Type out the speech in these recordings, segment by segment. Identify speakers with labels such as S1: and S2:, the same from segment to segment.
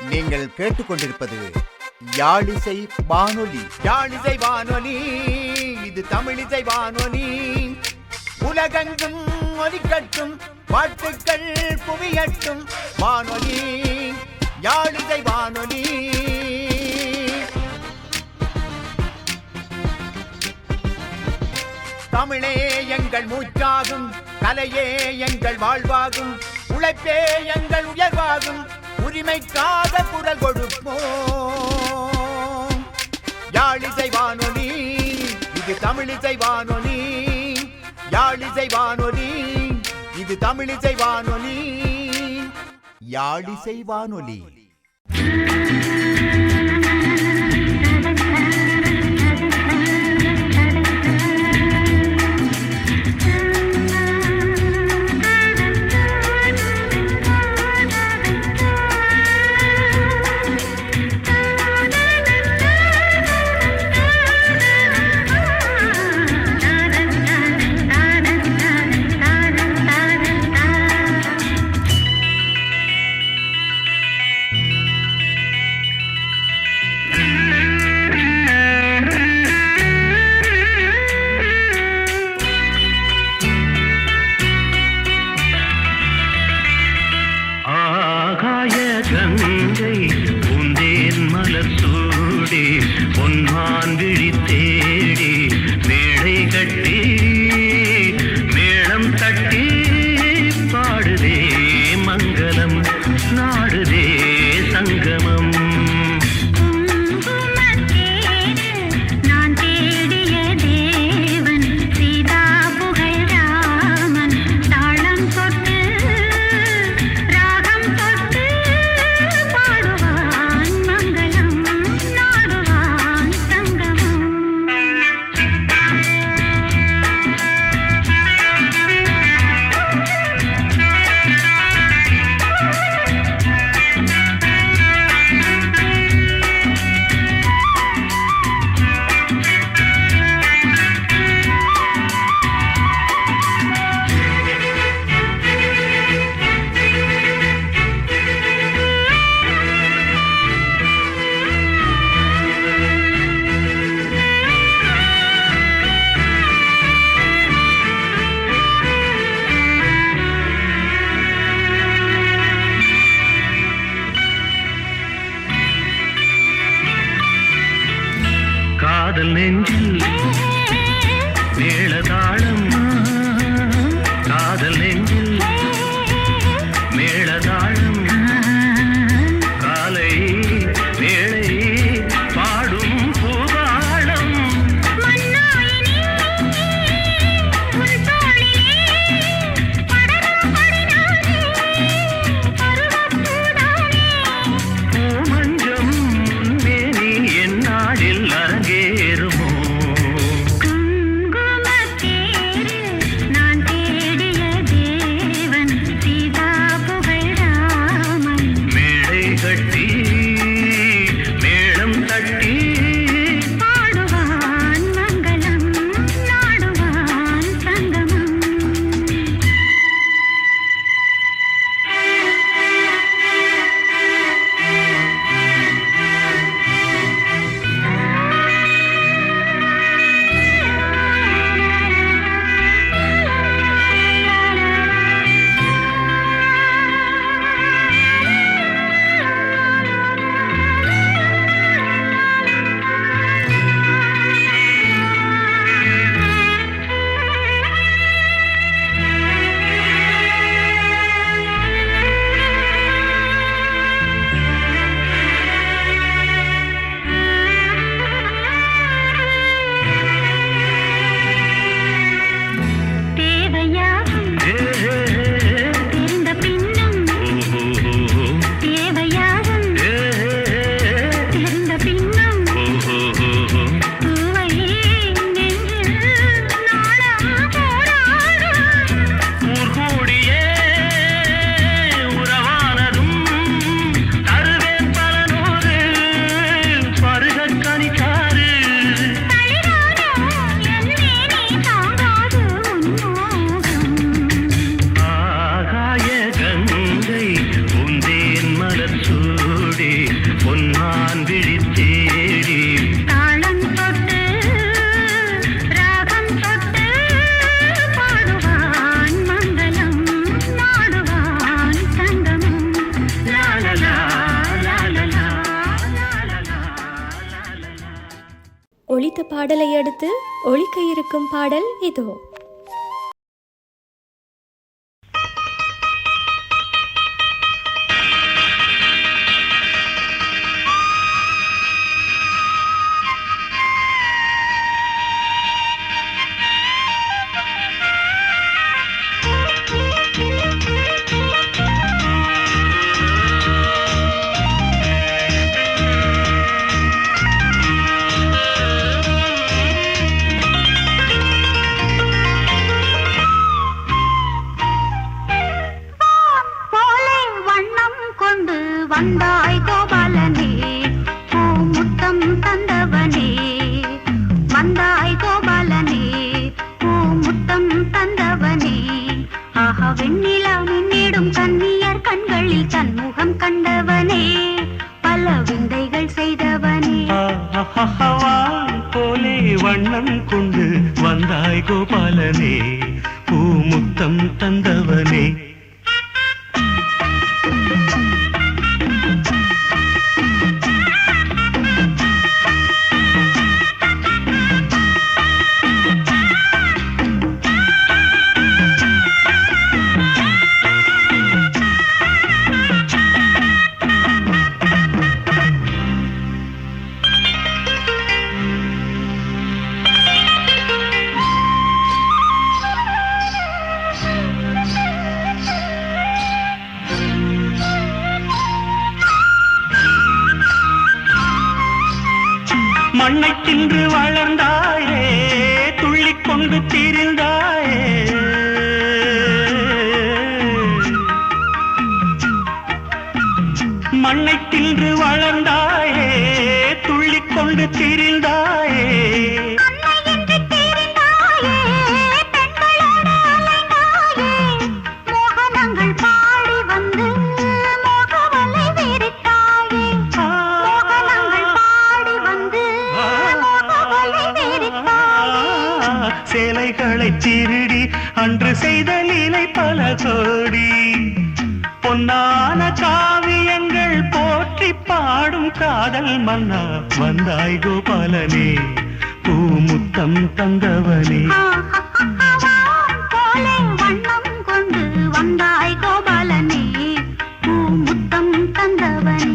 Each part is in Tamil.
S1: நீங்கள் கேட்டுக்கொண்டிருப்பது யாழிசை வானொலி. யாழிசை வானொலி, இது தமிழிசை வானொலி. உலகெங்கும் ஒலிக்கட்டும், பாட்டுக்கள் குவியட்டும். வானொலி, யாழிசை வானொலி. தமிழே எங்கள் மூச்சாகும், கலையே எங்கள் வாழ்வாகும், உழைப்பே எங்கள் உயர்வாகும். உரிமைக்காக குரல் கொடுப்போம். யாழிசை வானொலி, இது தமிழிசை வானொலி. யாழிசை வானொலி, இது தமிழிசை வானொலி. யாழிசை வானொலி.
S2: காதல் நெஞ்சில் மேளதாளம், காதல் நெஞ்சில் மேளதாளம், காலை வேளை பாடும் பூபாளம். பூமஞ்சம் மேனி என்னாடில் அரங்கேறுமோ? விழித்தேடி
S3: தாளம் தொட்டு ராகம் தொட்டு பாடுவான் மங்களம் நாடுவான் சங்கமம் லாலலா லாலலா லாலலா.
S4: ஒலித்த பாடலை அடுத்து ஒலிக்க இருக்கும் பாடல் இதோ.
S3: போலே வண்ணம் கொண்டு வந்தாய் கோபாலனே பூமுத்தம் தந்தவனே வந்தாய் கோபாலனே பூமுத்தம் தந்தவனே ஆஹா வெண்ணிலா மின்னிடும் கன்னியர் கண்களில் தன்முகம் கண்டவனே பல விந்தைகள் செய்தவனே
S2: போலே வண்ணம் கொண்டு வந்தாய் கோபாலனே பூமுத்தம் தந்தவனே. மண்ணை தின்று வளர்ந்தாயே துள்ளிக் கொண்டு திரிந்தாயே மண்ணை தின்று வளர்ந்தாயே துள்ளிக் கொண்டு திரிந்தாயே சேலைகளை திருடி அன்று செய்த லீலை பல கோடி பொன்னான காவியங்கள் போற்றி பாடும் காதல் மன்னா வந்தாய் கோபாலனே பூமுத்தம் தந்தவனே.
S3: போலே வண்ணம் கொண்டு வந்தாய் கோபாலனே பூமுத்தம் தந்தவனே.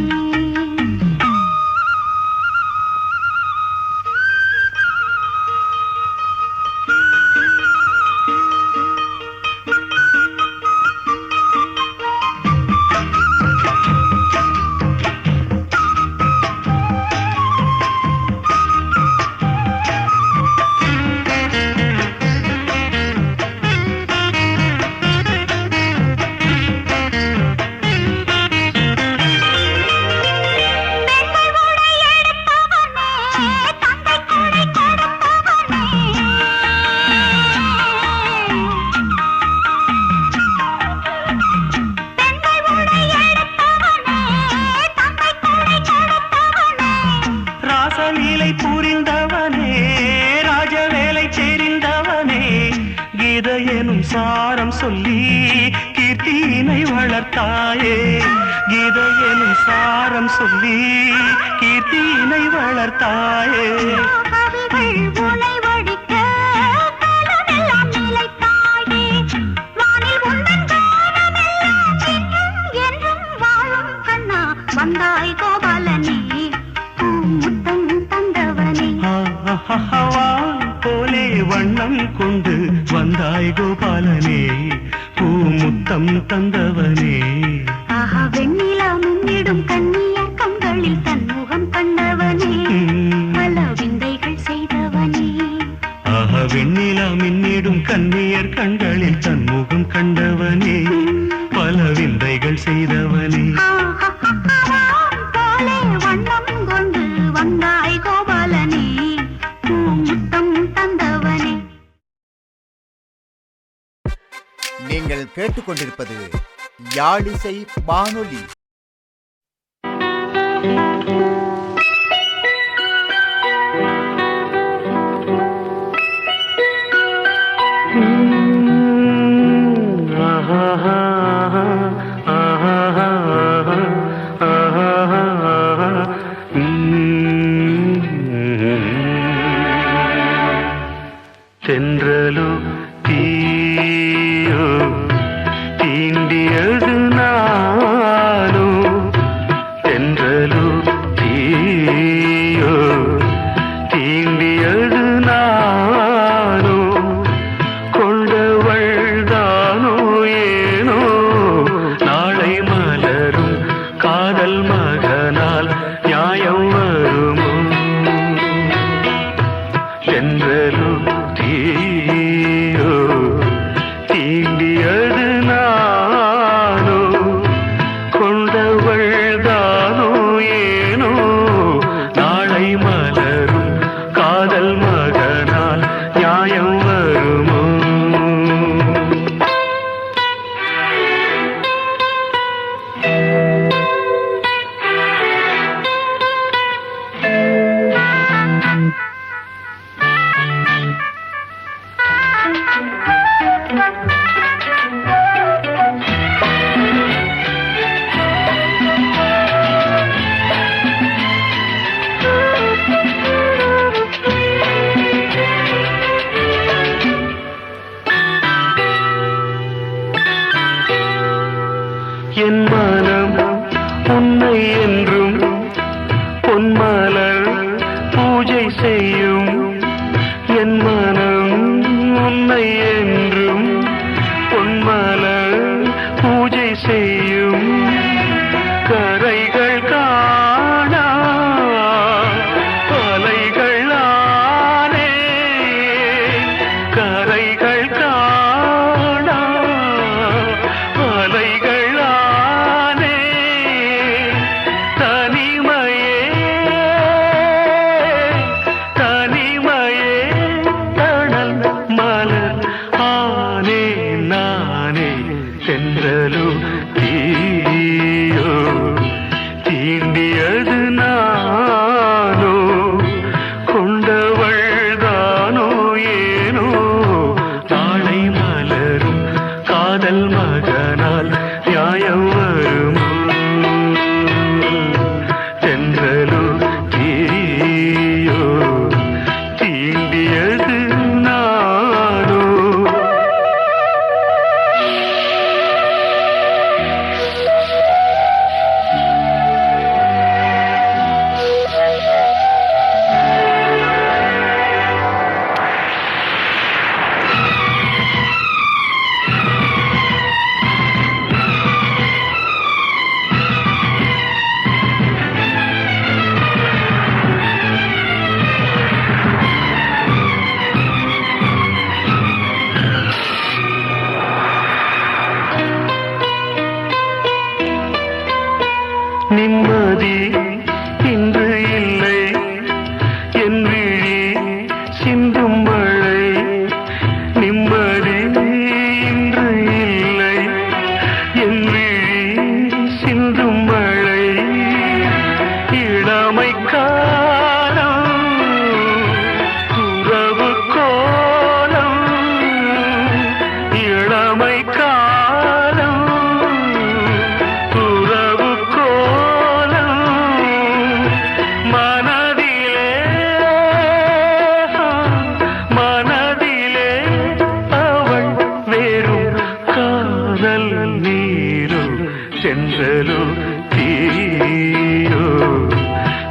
S2: புரிந்தவனே ராஜவேலை தெரிந்தவனே கீத எனும் சாரம் சொல்லி கீர்த்தியினை வளர்த்தாயே கீத எனும் சாரம் சொல்லி கீர்த்தியினை வளர்த்தாயே.
S3: வந்தாய் கோபாலனே பூமுத்தம் தந்தவனே.
S2: போலே வண்ணம் கொண்டு வந்தாய் கோபாலனே பூமுத்தம் தந்தவனே.
S3: ஆஹா வெண்ணிலா மின்னிடும் கன்னியர் கண்களில் தன்முகம் கண்டவனே பல விந்தைகள் செய்தவனே.
S2: ஆஹா வெண்ணிலா மின்னிடும் கன்னியர் கண்களில் தன்முகம் கண்டவனே பல விந்தைகள் செய்தவனே.
S3: போலே வண்ணம் கொண்டு வந்தாய் கோபாலனே பூமுத்தம் தந்தவனே.
S1: நீங்கள் கேட்டுக்கொண்டிருப்பது யாழிசை வானொலி.
S2: மகனால் நியாயம் வருமோ? என்றலு தீயோ தீண்டியது நானோ, கொண்டவள் தானோ ஏனோ, நாளை மலரும் காதல் மகனால் நியாயம் வருமோ? என் மனம் உன்னை என்றும் பொன்மலர் பூஜை செய்யும். என் மனம் உன்னை என்றும் பொன்மலர் பூஜை செய்யும். கரைகள் காணா அலைகள் ஆனே, கரைகள் காணா அலைகள் ஆனே, தனிமையே தனிமையே தணல் மலர் ஆனே நானே. சென்றலு தீயோ தீண்டியது நானோ, கொண்டவள் தானோ ஏனோ, நாளை மலரும் காதல் மகனால் நியாயம் வருமோ? சென்றலு தீயோ தீண்டியது நானோ. நிம்மதி இன்று இல்லை, என் விழி சிந்தும் மழை. நிம்மதி இன்று இல்லை, என் விழி சிந்தும் மழை. இளமை காலம் துறவு கோலம், இளமை காலம் துறவு கோலம். மனதிலே மனதிலே அவள் வேறும் காதல் நீரோ. சென்றலோ தீயோ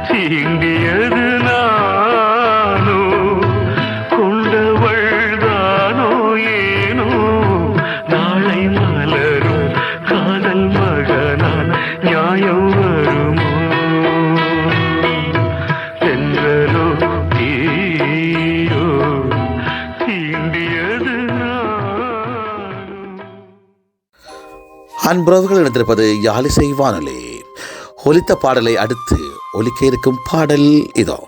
S2: தீண்டியது நானோ, கொண்டவள் தானோ ஏனோ, நாளை மலரும் காதல் மகனால் நியாயம் வருமோ? சென்றலோ தீயோ தீண்டியது நானோ.
S5: அன்புறவுகள் இணைந்திருப்பது யாழிசை வானொலி. ஒலித்த பாடலை அடுத்து ஒலிக்க இருக்கும் பாடல் இதோ.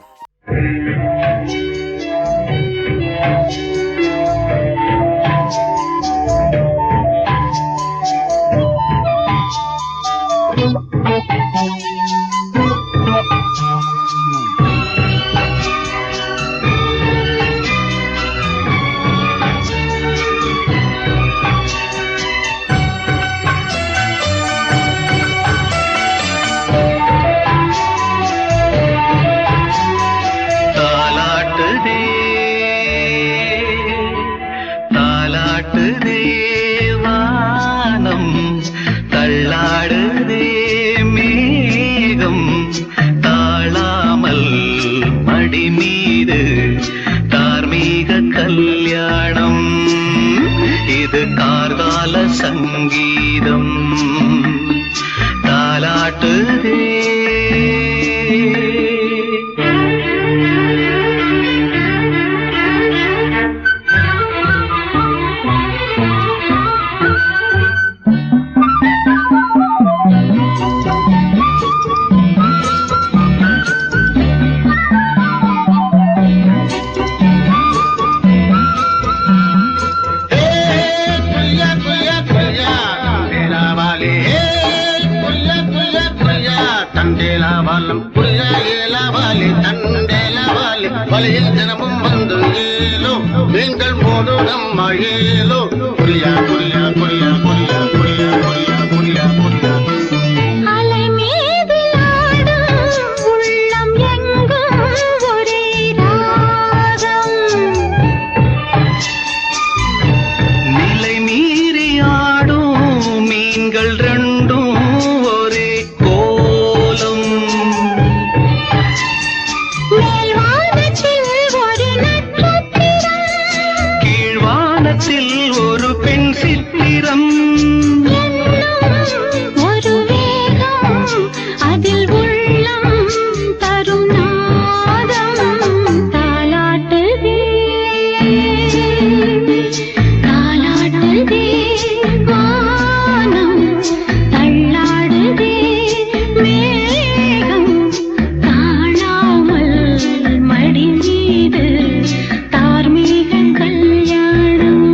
S6: தண்டேலாவாலம் புரியாலே தண்டேலாவாலே வலையில் தினமும் வந்து ஏலோ மீன்கள் மோது நம்ம ஏலோ புரியா புரியா புரியா புரியா புரியா புரியா புரியா புரியா
S3: அலை மீதில் ஆடும் உள்ளம் எங்கும் ஒரே ராகம்
S2: நிலை மீறி ஆடும் மீன்கள் ரெண்டும் ஒரே கோலம்
S3: மேல்வானத்தில் ஒரு நட்சத்திரம்
S2: கீழ்வானத்தில் ஒரு பெண் சித்திரம்
S3: என்னும் ஒரு வேகம் அதில் உள்ளம் தரும் நாதம் தாலாட்டுதே தாலாட்டுதே வானம் தள்ளாடுதே மேகம் காணாமல் மடி மீது தார்மீக கல்யாணம்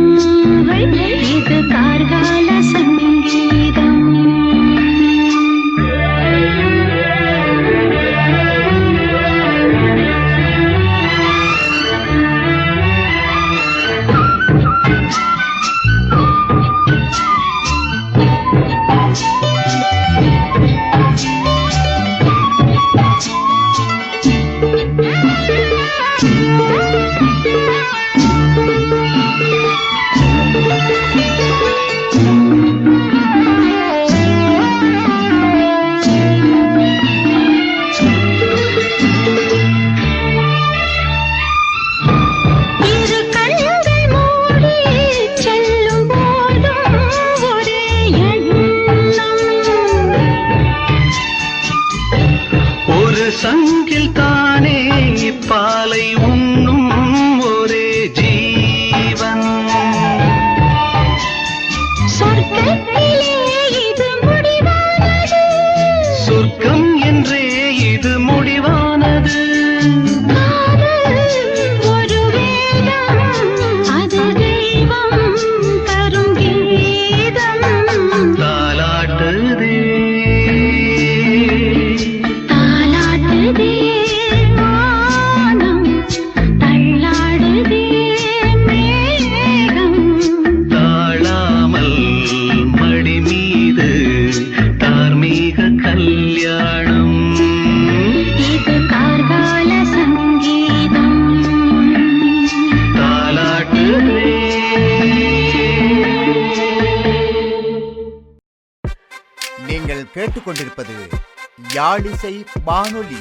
S3: இது கார்கால சங்கீதம் இரு கண்கள் மூடி செல்லும் போதும் ஒரே எண்ணம்
S2: ஒரு சங்கில் தானே பாலை உண்ணும் ஒரே ஜீவன்
S3: சொர்க்கத்திலே இது முடிவானது
S2: சொர்க்கம் என்றே இது முடிவானது
S3: காதல் ஒரு வேதம் அது தெய்வம் தரும் கீதம்
S2: தாலாட்டுதே
S3: தாலாட்டுதே வானம் தள்ளாடுதே மேகம்
S2: தாழாமல் மடி மீது தார்மீக கல்யாணம்
S3: இது கார்கால சங்கீதம்
S2: தாலாட்டுதே
S1: நீங்கள் கேட்டுக்கொண்டிருப்பது யாழிசை வானொலி.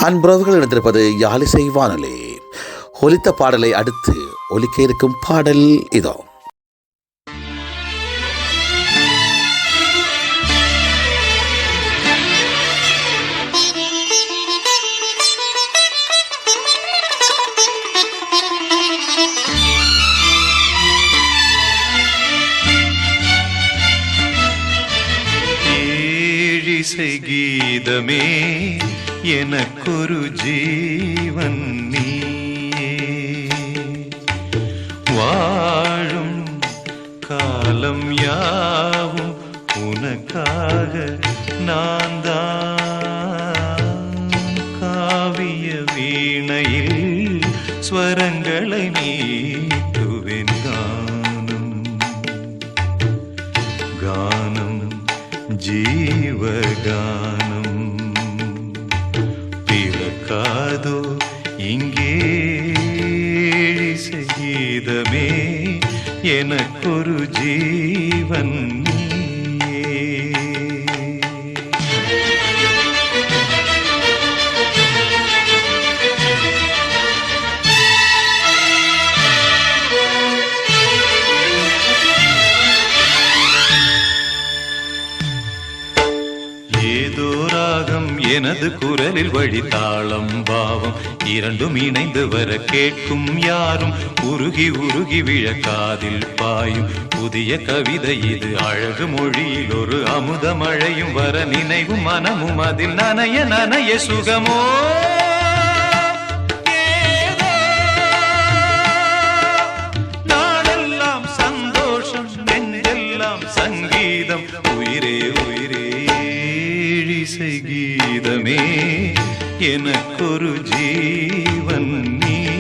S5: அன்புறவுகள் இணைந்திருப்பது யாழிசை வானொலி. ஒலித்த பாடலை அடுத்து ஒலிக்க இருக்கும் பாடல் இதோ.
S2: ஏழிசை கீதமே எனக்கொரு ஜீவன் நீயே, வாழும் காலம் யாவும் உனக்காக நான் தான். காவிய வீணையில் ஸ்வரங்களை மீட்டுவேன். கானம் கானம் ஜீவகானம் பிறக்காதோ இங்கே சங்கீதமே எனக்கொரு ஜீவன் நீயே. ஏதோ ராகம் எனது குரலில் வழித்தாளம் பாவம் இரண்டும் இணைந்து வர கேட்கும் யாரும் உருகி உருகி விழக்காதில் பாயும் புதிய கவிதை இது. அழகு மொழியில் ஒரு அமுத மழையும் வர நினைவும் மனமும் அதில் நனைய நனைய சுகமோ. நாளெல்லாம் சந்தோஷம், நெஞ்செல்லாம் சங்கீதம். உயிரே உயிரே இசை கீதமே எனக்கொரு ஜீவன் நீயே.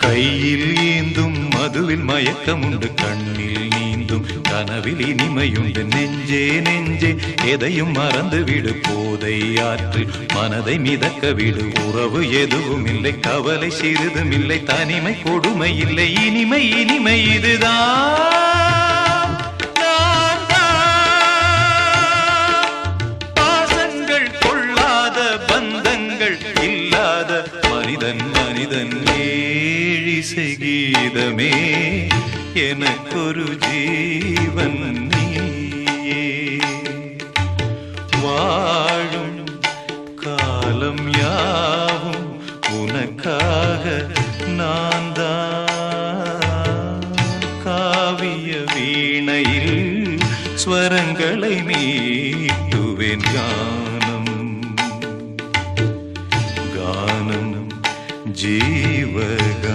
S2: கையில் ஏந்தும் மதுவில் மயக்கமுண்டு, கண்ணில் நீந்தும் கனவில் இனிமையுண்டு. நெஞ்சே நெஞ்சே எதையும் மறந்து விடு, போதை ஆற்று மனதை மிதக்க விடு. உறவு எதுவும் இல்லை, கவலை சிறிதும் இல்லை, தனிமை கொடுமை இல்லை, இனிமை இனிமை இதுதான். பாசங்கள் கொள்ளாத பந்தங்கள் இல்லாத மனிதன் மனிதன். ஏழிசை கீதமே எனக்கொரு ஜீவன் நீயே, வாழும் காலம் யாவும் உனக்காக நான் தான். காவிய வீணையில் ஸ்வரங்களை மீட்டுவேன். கானம் கானம் ஜீவகானம்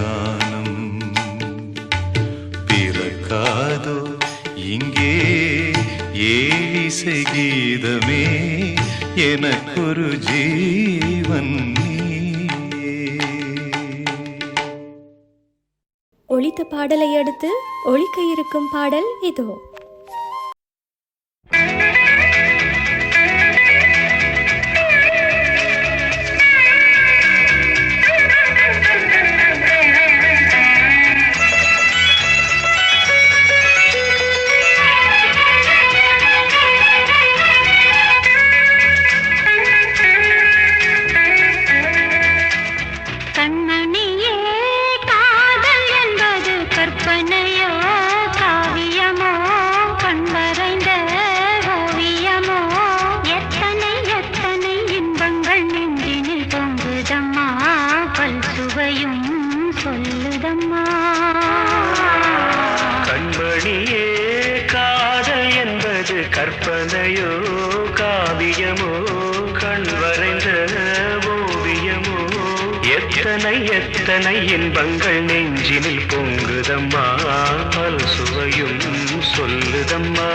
S2: பிறக்காதோ இங்கே ஏழிசை கீதமே எனக்கொரு ஜீவன் நீயே.
S4: ஒலித்த பாடலை அடுத்து ஒலிக்க இருக்கும் பாடல் இதோ.
S3: கண்மணியே, காதல் என்பது கற்பனையோ காவியமோ கண்வரைந்த ஓவியமோ? எத்தனை எத்தனை இன்பங்கள் நெஞ்சினில் பொங்குதம்மா, பல் சுவையும் சொல்லுதம்மா.
S7: எத்தனை இன்பங்கள் நெஞ்சினில் பொங்குதம்மா பல் சுவையும் சொல்லுதம்மா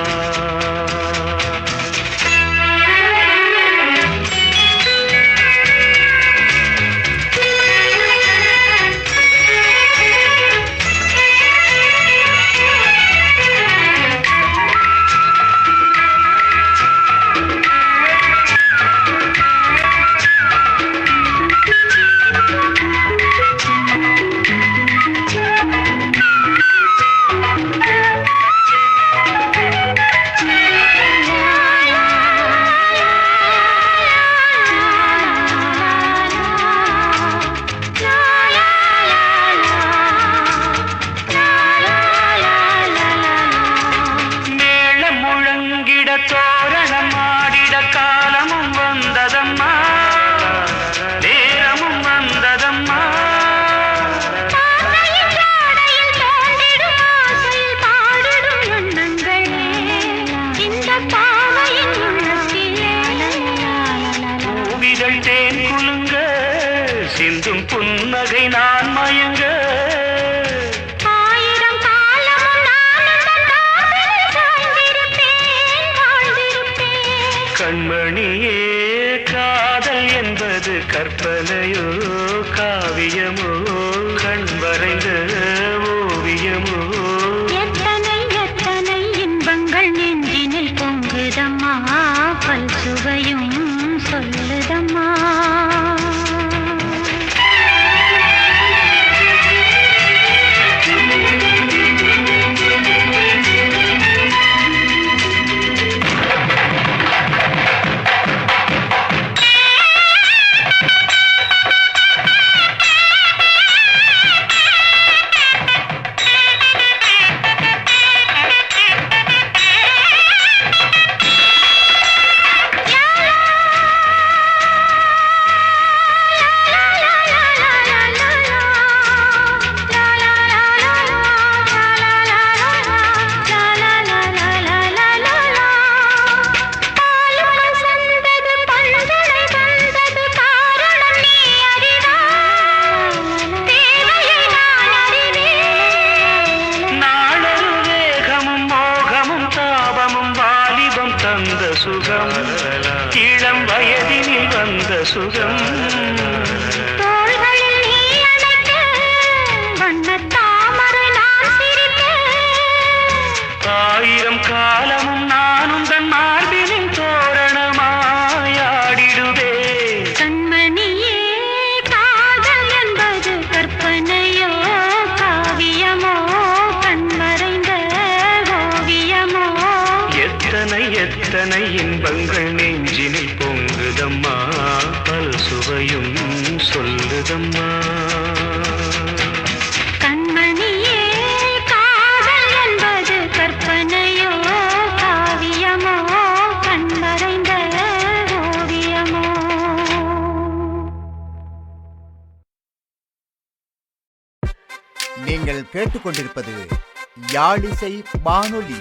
S7: சிந்தும் புன்னகை நான் மயங்க
S3: ஆயிரம் காலமும்
S7: கண்மணியே காதல் என்பது கற்பனையோ காவியமோ கண் வரைந்த ஓவியமோ
S3: எத்தனை எத்தனை இன்பங்கள் நெஞ்சினில் பொங்குதம்மா பல் சுவையும் சொல்லுதம்மா
S7: சுகம் இளம் வயதினில் வந்த சுகம்
S3: தோள்களில் நீ அணைக்க வண்ணத் தாமரை நான் சிரிக்க
S7: ஆயிரம் காலமும் நானும் தன் மார்பினின் தோரணமாயாடிடுவே
S3: கண்மணியே காதல் என்பது கற்பனையோ காவியமோ கண்மறைந்த ஓவியமோ
S7: எத்தனை எத்தனை இன்பங்கள் நெஞ்சினில் பொங்குதம்மா பல் சுவையும் சொல்லுதம்மா
S3: கண்மணியே காதல் என்பது கற்பனையோ காவியமோ கண்மறைந்த ஓவியமோ
S1: நீங்கள் கேட்டுக்கொண்டிருப்பது யாழிசை வானொலி.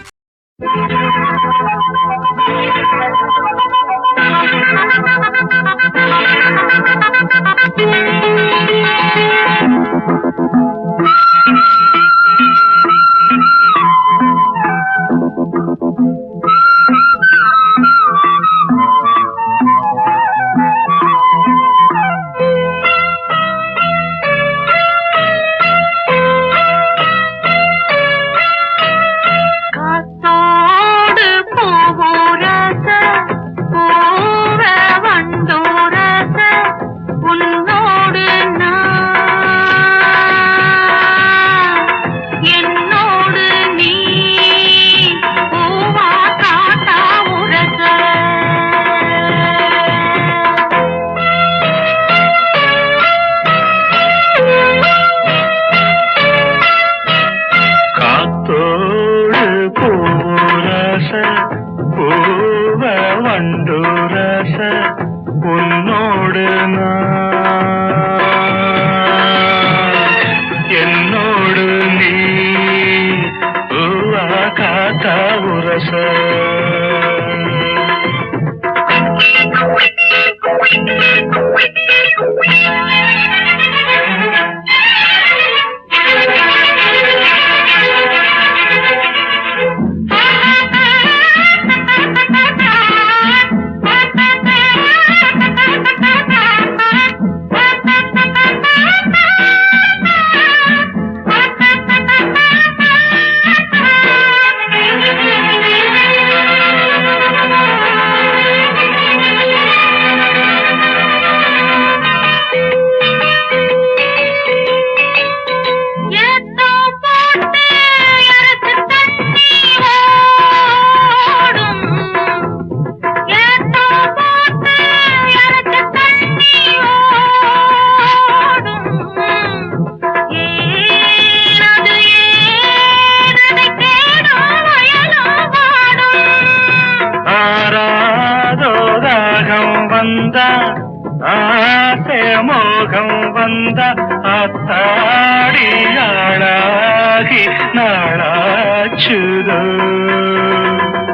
S7: ஆத்தாடி ஆளாகி நாளாச்சுதோ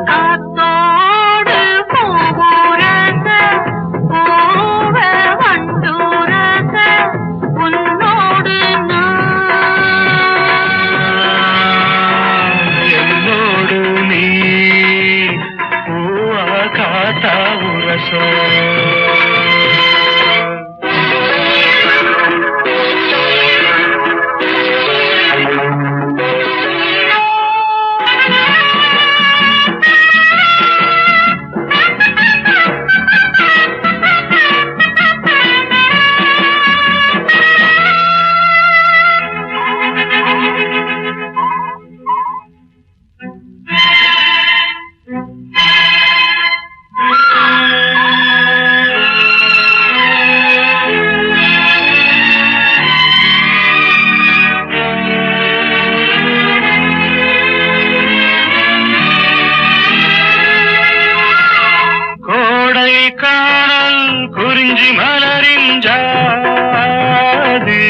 S3: காத்தோடு பூவுரச பூவ வண்டுரச உன்னோடு
S7: என்னோடு நீ பூவா காத்தா உரச காணல் குறிஞ்சி மலரின் ஜாதி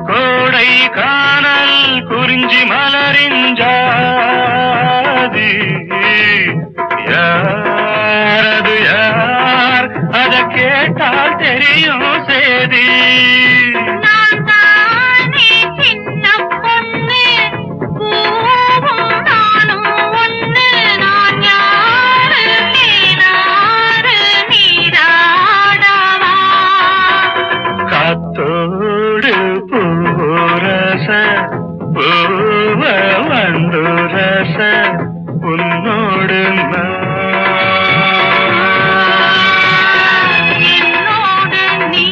S7: கோடை காணல் குறிஞ்சி மலரின் ஜாதி யாரது யார் அத கேட்டால் தெரியும் சேதி
S3: நான் தானே சின்ன பொண்ணு பூவும் நானும் ஒண்ணு நான் யாரு நீராறு நீராடவா
S7: காத்தோடு பூரச பூவ வண்டுரச உன்னோடு
S3: என்னோடு நீ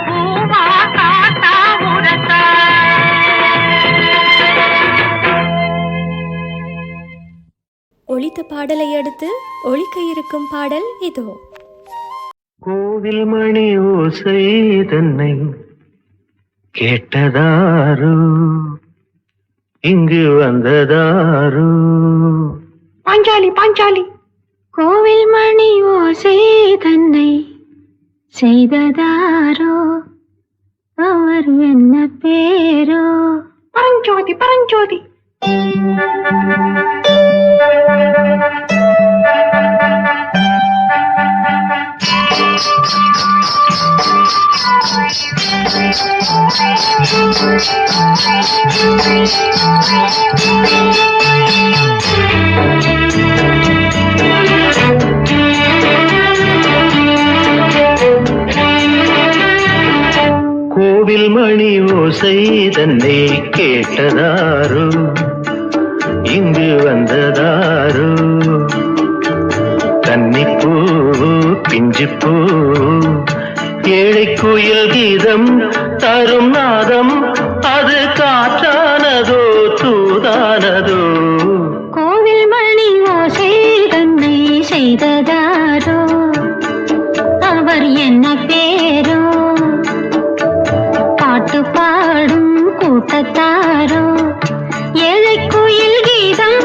S3: பூவா காத்தா உரசா
S4: ஒலித்த பாடலை அடுத்து ஒலிக்க இருக்கும் பாடல் இதோ.
S7: கோவில் மணி ஓசை தன்னை கேட்டதாரோ இங்கு வந்ததாரோ
S3: பாஞ்சாலி பாஞ்சாலி கோவில் மணி ஓசை தன்னை செய்ததாரோ அவர் என்ன பேரோ பரஞ்சோதி பரஞ்சோதி
S7: கோவில் மணி ஓசை தன்னை கேட்டதாரோ இங்கு வந்ததாரோ கன்னிப்பூ பிஞ்சிப்பூ ஏழை குயில் கீதம் தரும் நாதம் அது காற்றானதோ தூதானதோ
S3: கோவில் மணி ஓசை தன்னை செய்ததாரோ அவர் என்ன பேரோ பாட்டு பாடும் கூட்டத்தாரோ ஏழை குயில் கீதம்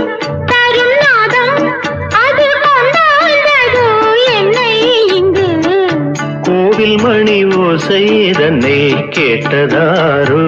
S3: தரும் நாதம் அது கொண்டாடுதோ என்னை இங்கு
S7: கோவில் மணி ஓசை தன்னை கேட்டதாரோ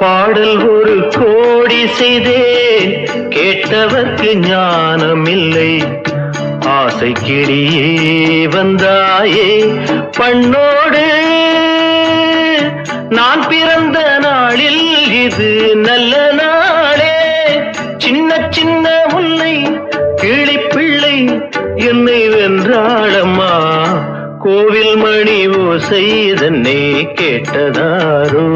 S7: பாடல் ஒரு கோடி செய்தேன் கேட்டவர்க்கு ஞானம் இல்லை ஆசை கிளியே வந்தாயே பண்ணோடு நான் பிறந்த நாளில் இது நல்ல நாளே சின்ன சின்ன முல்லை கிளிப்பிள்ளை என்னை வென்றாளம்மா கோவில் மணி ஓசை தன்னை கேட்டதாரோ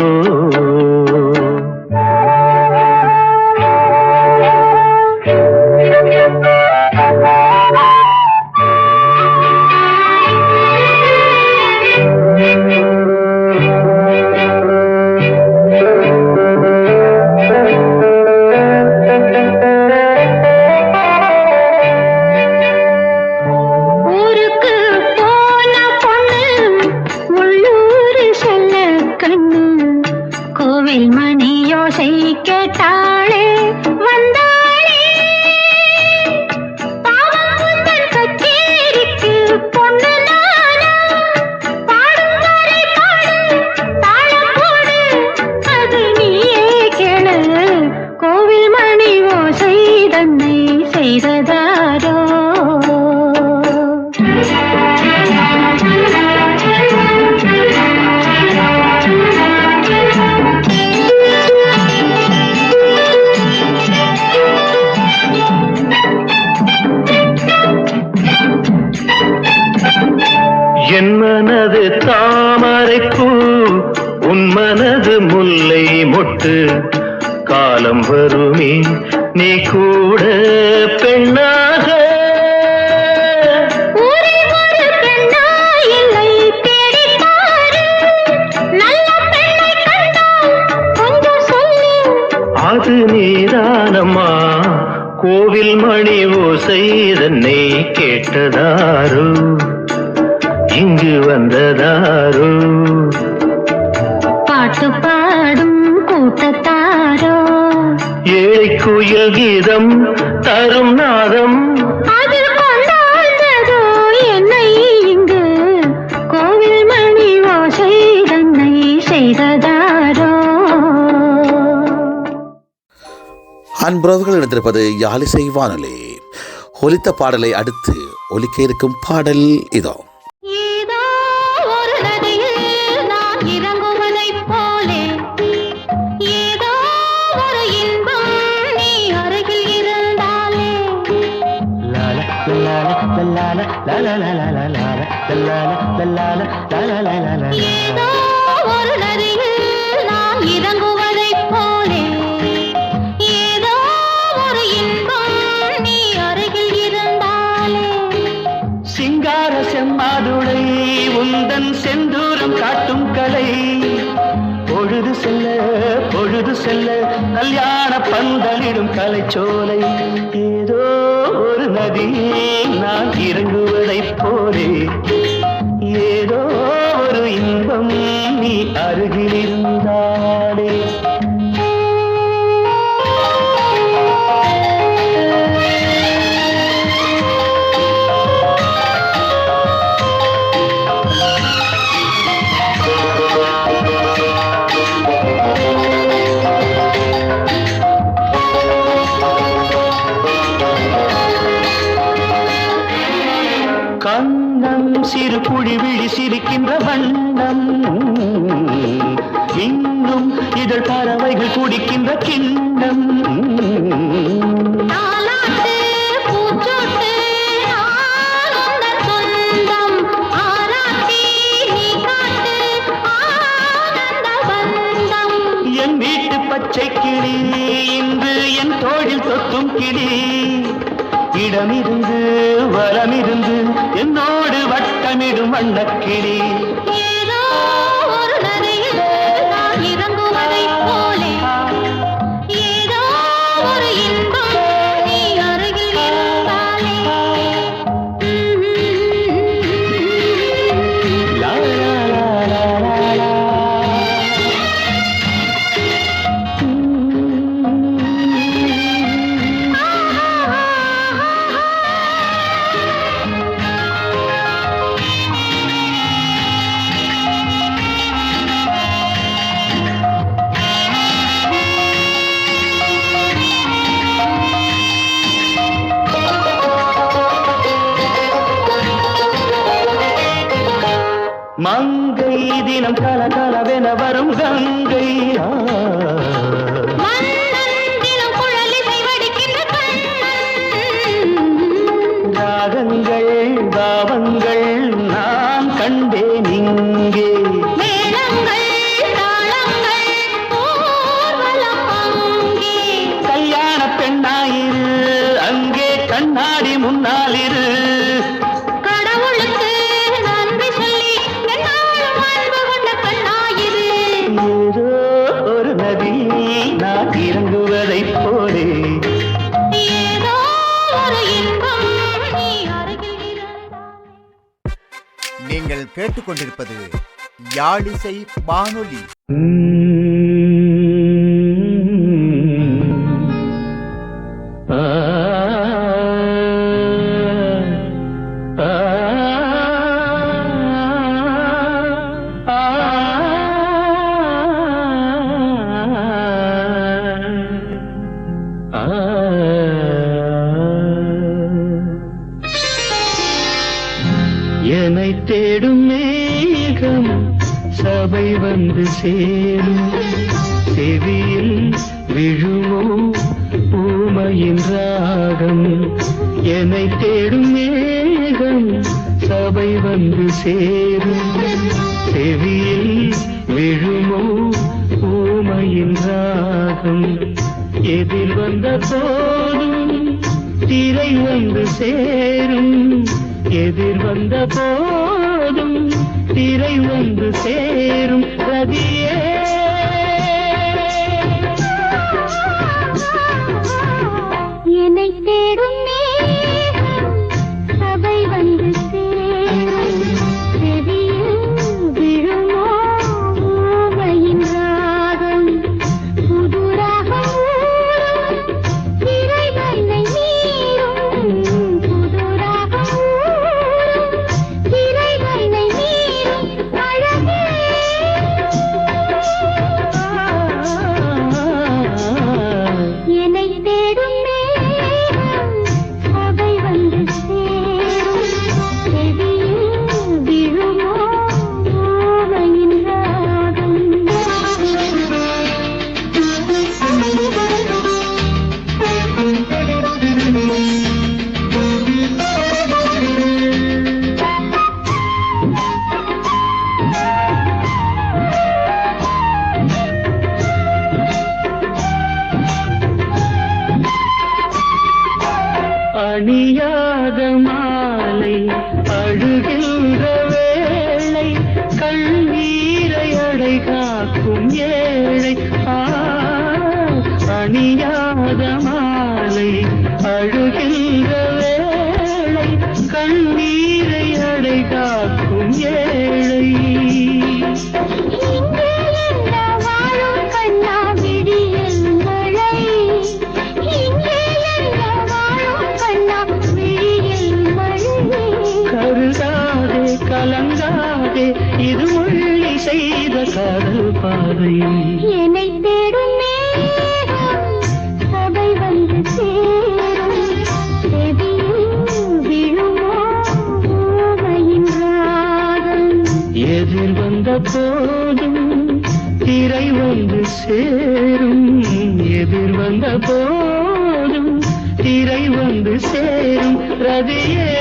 S3: கோவில் மணி யோசை கேட்டாளே வந்தாளே பாவம் உந்தன் கச்சேரிக்கு பொண்ணு நானா பாடும் வரை பாடு தாளம் போடு அது நீயே கேளு கோவில் மணி ஓசை தன்னை செய்ததாரோ
S7: என் மனது தாமரைப்பூ உன் மனது முல்லை மொட்டு காலம் வருமே நீ கூட பெண்ணாக
S3: ஊரில் ஒரு பெண்ணா இல்லை தேடிப் பாரு நல்ல பெண்ணை கண்டால் கொஞ்சம் சொல்லு
S7: அது நீதானம்மா கோவில் மணி ஓசை தன்னை கேட்டதாரோ இங்கு வந்ததாரோ
S3: பாட்டு பாடும் கூட்டத்தாரோ
S7: ஏழை குயில் கீதம் தரும் நாதம்
S3: அது கொண்டாடுதோ என்னை இங்கு கோவில் மணி ஓசை தன்னை செய்ததாரோ
S5: அன்புறவுகள் எடுத்திருப்பது யாழிசை வானொலி. ஒலித்த பாடலை அடுத்து ஒலிக்க இருக்கும் பாடல் இதோ.
S3: ஏதோ ஒரு நதியில் நான் இறங்குவதைப் போலே ஏதோ ஒரு இன்பம் நீ அருகில் இருந்தாலே ஏதோ ஒரு நதியில் நான் இறங்குவதைப் போலே ஏதோ ஒரு இன்பம் நீ அருகில் இருந்தாலே
S7: சிங்கார செம்மாதுளை உந்தன் செந்தூரம் காட்டும் கலை பொழுது செல்ல கல்யாண பந்தலிடும் கலைச்சோலை ஏதோ ஒரு நதியில் நான் இறங்குவதைப் போலே ஏதோ ஒரு இன்பம் நீ அருகில் இருந்தாலே கண்ணம் சிறு புழி விழி சிரிக்கின்ற வண்ணம் இன்னும் இதழ் பறவைகள் குடிக்கின்ற கிண்ணம்
S3: தாலாட்டு பூச்சோட்டு ஆனந்தம் சொந்தம் ஆராட்டி நீ காட்டு ஆனந்த பந்தம்
S7: என் வீட்டு பச்சை கிளி இன்று என் தோழில் தொத்தும் கிளி இடமிருந்து வரமிருந்து என்னோடு வட்டமிடும் வண்ணக்கிளி
S3: ஏதோ ஒரு நதியில் நான் இறங்குவதைப் போலே ஏதோ ஒரு இன்பம் நீ அருகில் இருந்தாலே
S7: லா, லா, லா, லா, லா, லா. மங்கை தினம் கலகலவென வரும் கங்கை
S3: மன்னன் தினம் குழலிசை வடிக்கின்ற கண்ணன்
S7: ராகங்கள் பாவங்கள் நான் கண்டேன் இங்கே
S3: மேளங்கள் தாளங்கள் ஊர்வலம் அங்கே
S7: கல்யாண பெண்ணாயிரு அங்கே கண்ணாடி முன்னாலிரு
S3: கடவுளுக்கு நன்றி சொல்லி என்னாலும் அன்பு கொண்ட கண்ணாயிரு
S7: ஏதோ ஒரு நதி நான் இறங்குவதைப் போலே
S3: ஏதோ ஒரு இன்பம் நீ அருகில் இருந்தாலே
S1: நீங்கள் கேட்டுக்கொண்டிருப்பது யாழிசை வானொலி.
S7: Mm-hmm. வந்து சேரும் செவியில் விழுமோ ஊமையின் ராகம் என்னை தேடும் மேகம் சபை வந்து சேரும் செவியில் விழுமோ ஊமையின் ராகம் எதிர் வந்த போதும் திரை வந்து சேரும் எதிர் வந்த போதும் திரை வந்து சேரும் ரதியே
S3: என்னை தேடும் மேகம் சபை வந்து சேரும் செவியில் விழுமோ ஊமையின் ராகம் புது ராகம் ஊரும் திரைகளை மீறும் புது ராகம் ஊரும் திரைகளை மீறும் அழகே என்னை தேடும் மேகம் சபை வந்து சேரும் செவியில் விழுமோ ஊமையின் ராகம்
S7: அணியாத மாலை அழுகின்ற வேளை கண்ணீரை அடை காக்கும் ஏழை அணியாத மாலை அழுகின்ற வேளை கண்ணீரை அடை காக்கும் ஏழை
S3: இங்கே என்ன வாழும் கண்ணா விடியல் மழை இங்கே என்ன வாழும் கண்ணா விடியல் மழை
S7: கருதாதே கலங்காதே இது முள்ளி செய்த காதல் பாதை
S3: என்னை தேடும் மேகம் சபை வந்து சேரும் செவியில் விழுமோ ஊமையின் ராகம்
S7: எதிர் வந்த போதும் திரை வந்து சேரும் எதிர் வந்த போதும் திரை வந்து சேரும் ரதியே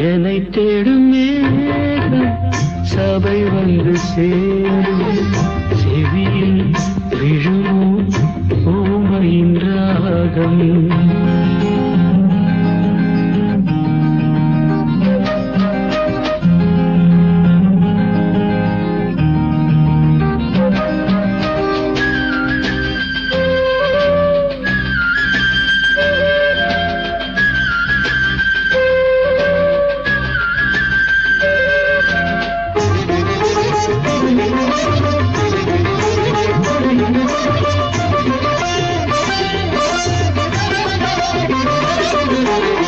S7: என்னை தேடும் மேகம் சபை வந்து சேரும் செவியில் விழுமோ ஊமையின் ராகம்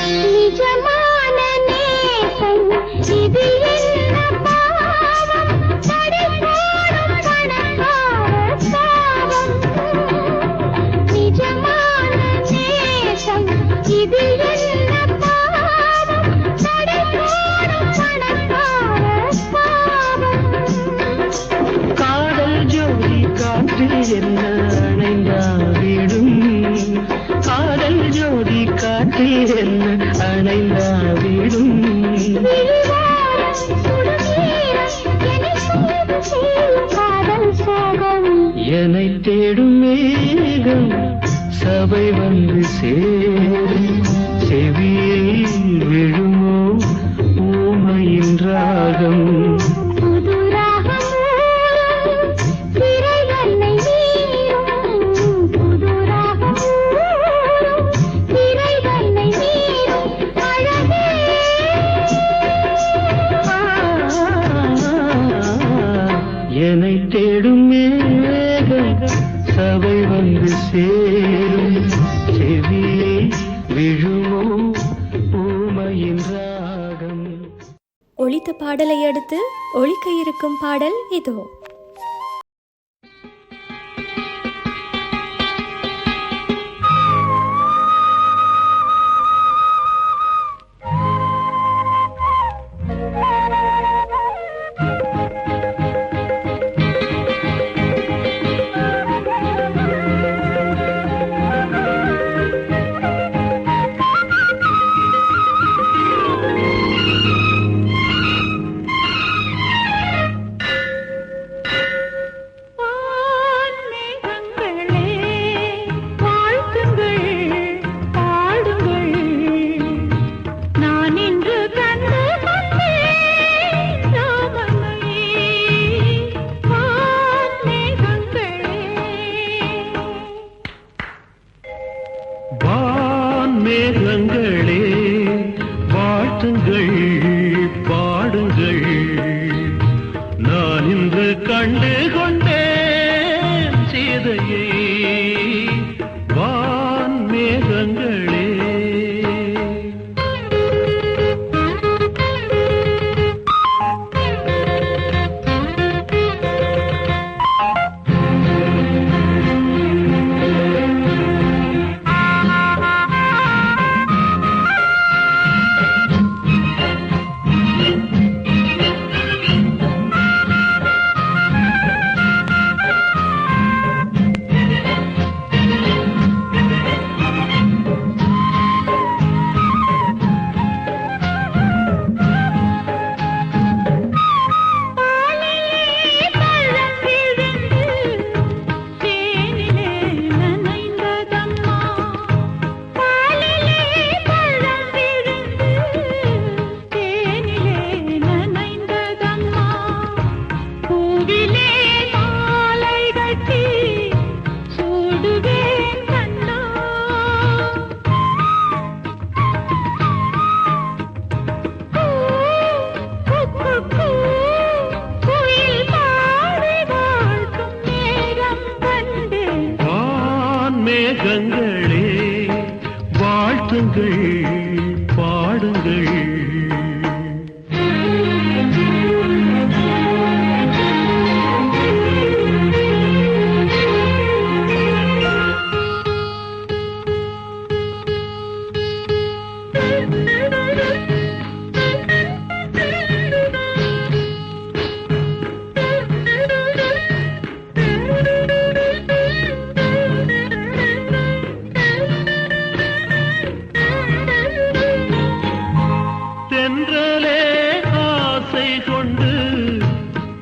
S3: நிஜமான நேசம் இது என்ன பாவம் தடை போடும் பணக்கார சாபம் நிஜமான நேசம் இது என்ன பாவம் தடை போடும் பணக்கார சாபம்
S7: காதல் ஜோடி காற்றில் என்ன அணைந்தாவிடும் காதல் ஜோடி காற்றில் என்ன அணைந்தாவிடும் என்னை தேடும் மேகம் சபை வந்து சேரும் செவியில் விழுமோ ஊமையின் ராகம்
S3: புது ராகம் ஊரும் திரைகளை மீறும் புது ராகம் ஊரும் திரைகளை மீறும் அழகே
S7: என்னை தேடும் மேகம் சபை வந்து சேரும் செவியே விழுமோ ஊமையின் ராகம்
S4: ஒலித்த பாடலை அடுத்து ஒலிக்க இருக்கும் பாடல் இதோ.
S7: கண்டு கொண்டேன் சீதையை வான் மேகங்களே. மேகங்களே வாழ்த்துங்கள் பாடுங்கள். தென்றலே ஆசை கொண்டு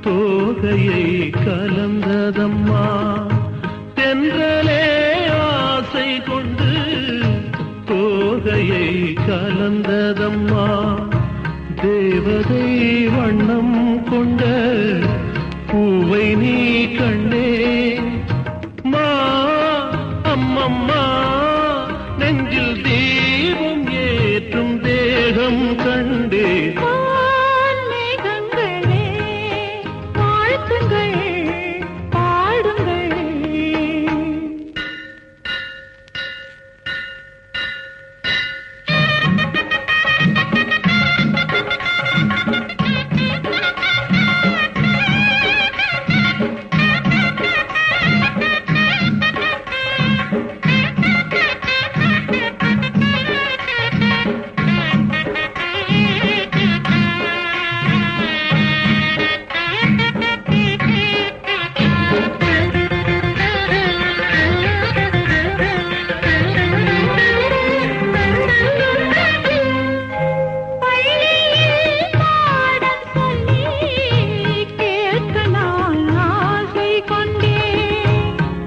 S7: தோகையை கலந்ததம்மா. தென்றலே ஆசை கொண்டு தோகையை கலந்ததம்மா. தேவதை வண்ணம் கொண்ட பூவை நீ கண்டே மா. அம்மம்மா நெஞ்சில் தீபம் ஏற்றும் தேகம் கண்டே.
S3: மேகங்களே வாழ்த்துங்கள் பாடுங்கள்.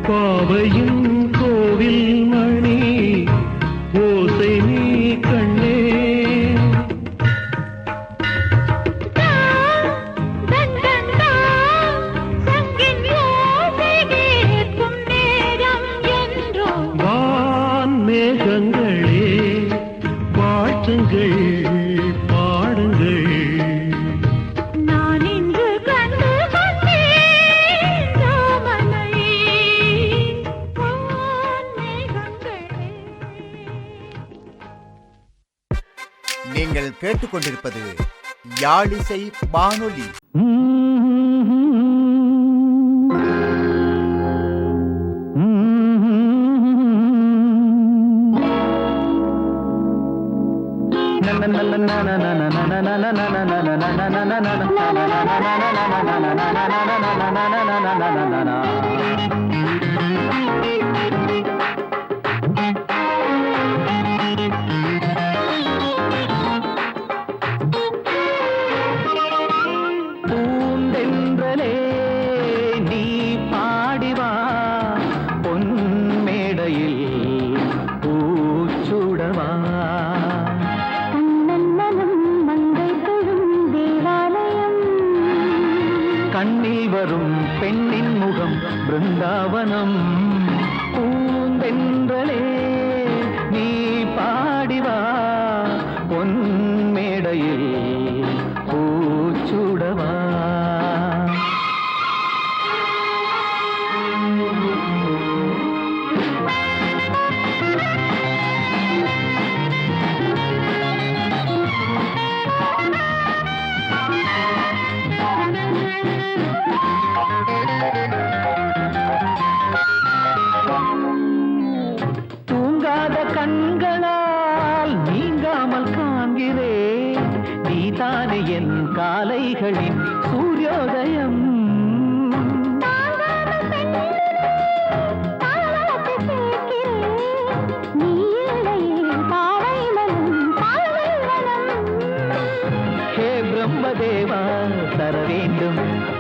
S7: பாவையின் கோவில் மணி ஓசை நீ கண்ணே. வான் மேகங்களே வாழ்த்துங்கள் பாடுங்கள்.
S1: நீங்கள் கேட்டுக்கொண்டிருப்பது யாழிசை வானொலி.
S7: பூந்தென்றலே நீ பாடிவா பொன் மேடையில் பூச்சுடவா. கண்ணில் வரும் பெண்ணின் முகம் பிருந்தாவனம். பூந்தென்றலே நீ பாடிவா பொன் மேடையில் பூச்சுடவா.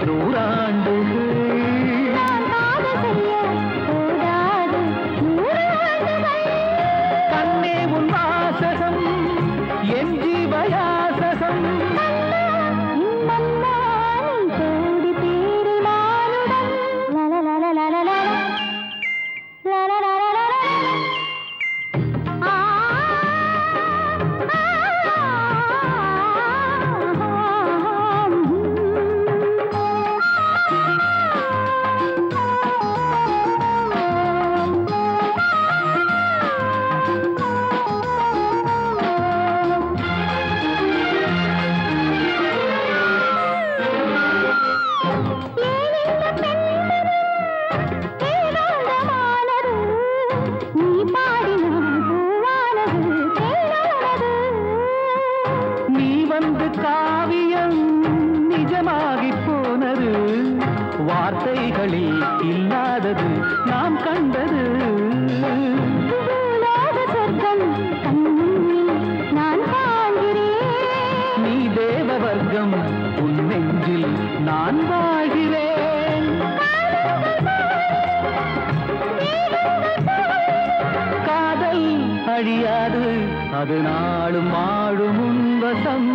S7: நூறாண்டுகள் கண்ணே உன் வாசகம் என் ஜீவயாசகம் நீ வந்து காவியம் நிஜமாகி போனது வார்த்தைகளில் இல்லாதது நாம் கண்டது நீ தேவ வர்க்கம் உன் நெஞ்சில் நான் வாழ்கிறேன் காதல் அழியாது அது நாளும் ஆடும் உன் வசம்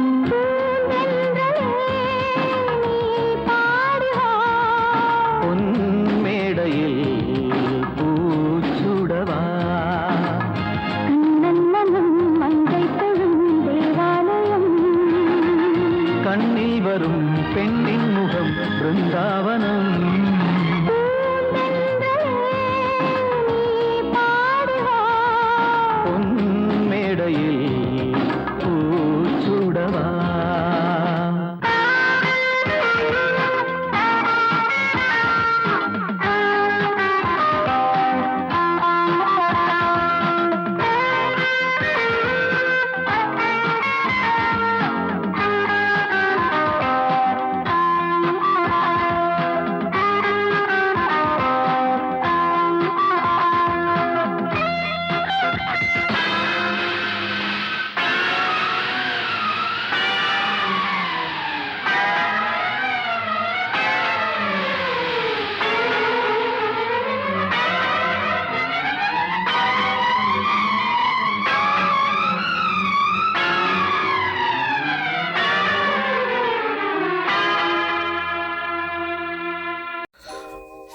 S7: உன் மேடையில் பூச்சுடவா கண்ணில் வரும் பெண்ணின் முகம் பிருந்தாவனம் உன் மேடையில் பூச்சுடவா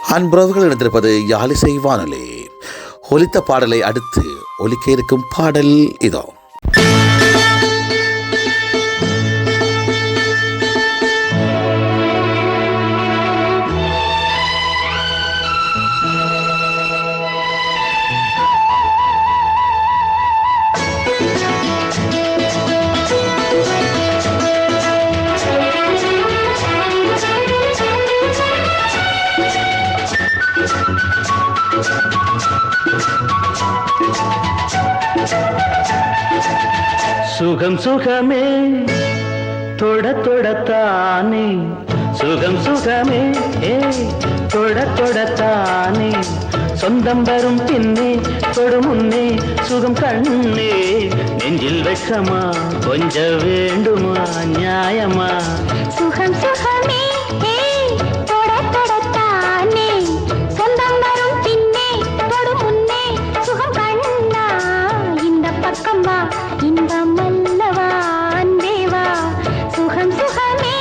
S5: அன்புறவுகள் இணைந்திருப்பது யாழிசை வானொலி. ஒலித்த பாடலை அடுத்து ஒலிக்க இருக்கும் பாடல் இதோ.
S7: சுகம் சுகமே தொட தொடத்தானே சுகம் சுகமே தொட தொடத்தானே சொந்தம் வரும் பின்னே தொடு முன்னே சுகம் கண்ணே நெஞ்சில் வெட்கமா கொஞ்சம் வேண்டுமா நியாயமா
S3: சுகம் சுகமே தொட தொடத்தானே சொந்தம் வரும் பின்னே தொடு முன்னே சுகம் கண்ணா இந்த பக்கம் வா இன்பம் அல்லவா அன்பேவா சுகம் சுகமே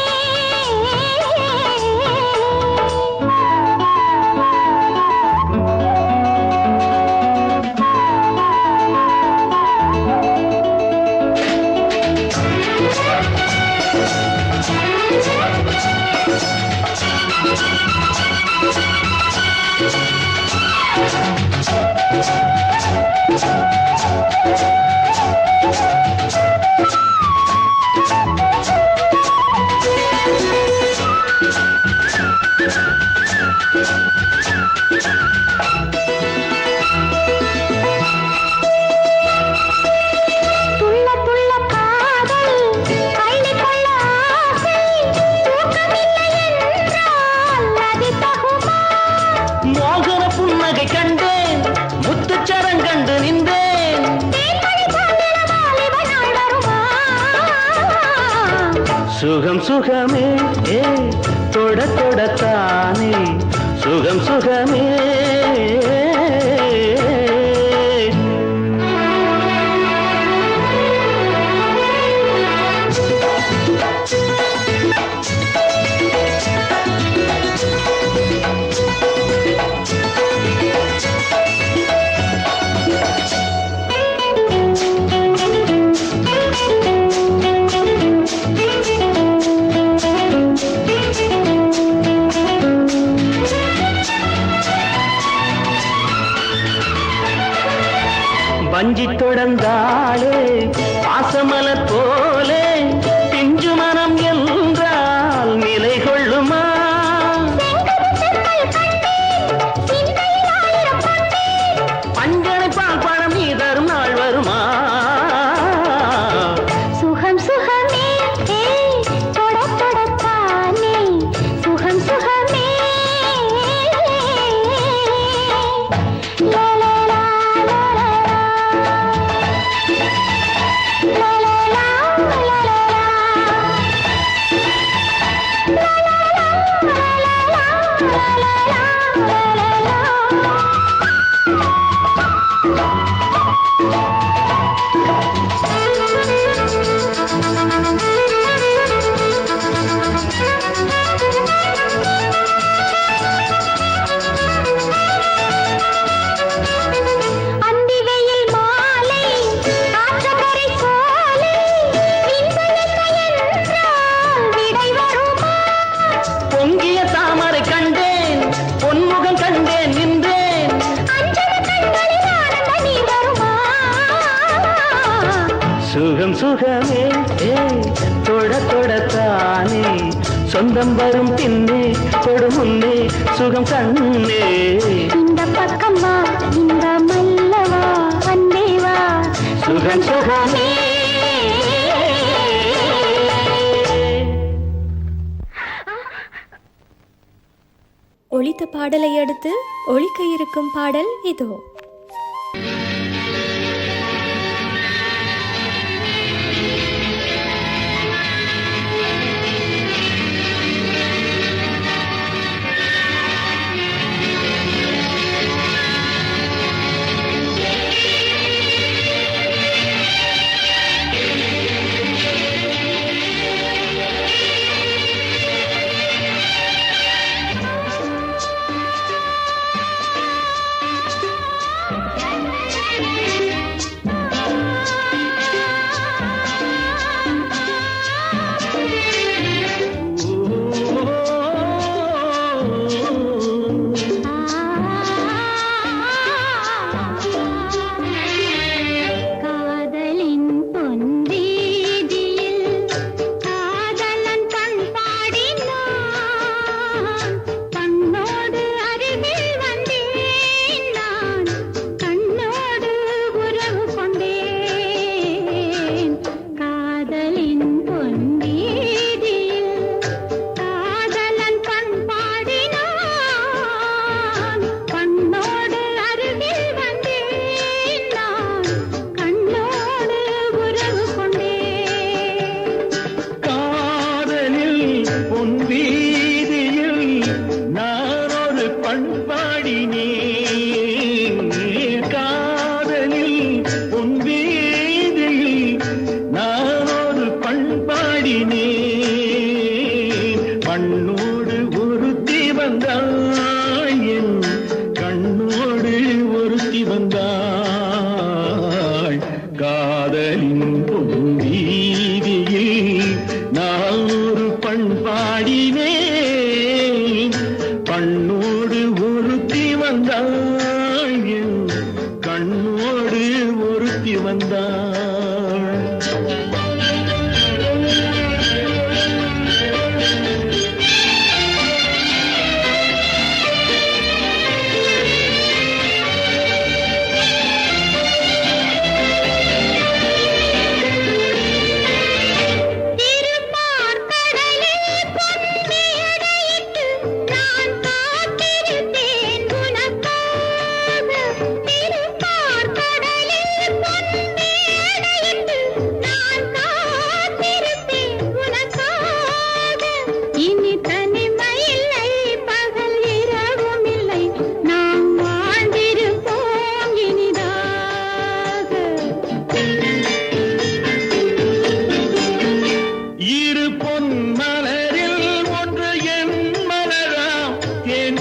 S7: சுகம் சுகமே தொட தொடத்தானே சுகம் சுகமே. வஞ்சி தொடர்ந்தாளே பாசமலர் போலே பிஞ்சு மனம் என்றால் நிலை கொள்ளுமா? பஞ்சனை பால் பழம் நீ தரும் நாள் வருமா?
S3: சுகம் சுகமே தொட தொடத்தானே சுகம் சுகமே.
S7: பொங்கிய தாமரை கண்டேன் பொன்முகம் கண்டேன் நின்றேன். சுகம் சுகமே தொட தொடத்தானே சொந்தம் வரும் பின்னே தொடு முன்னே சுகம் கண்ணே.
S3: இந்த பக்கமா இந்த மல்லவா வந்தேவா
S7: சுகம் சுகமே.
S4: ஒலித்த பாடலை அடுத்து ஒலிக்க இருக்கும் பாடல் இதோ.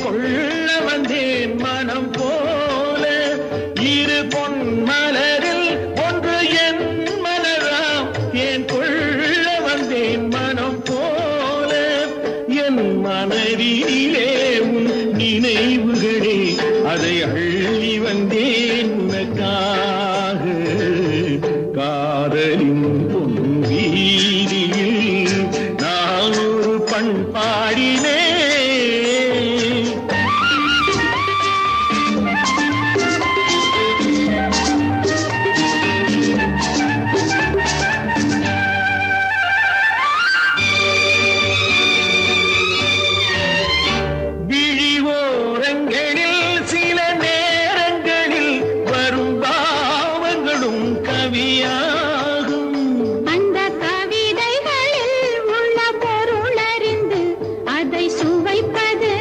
S7: கொள்ள வந்தேன் மனம் போல இரு பொன் மலரில் ஒன்று என் மலராம் ஏன் கொள்ள வந்தேன் மனம் போல என் மனதிலே உன் நினைவுகளே அதை அள்ளி வந்தேன் உனக்காக காதலின் பொன் வீதியில் நான் ஒரு பண்பாடினே
S3: அந்த கவிதைகளில் உள்ள பொருளறிந்து அதை சுவைப்பது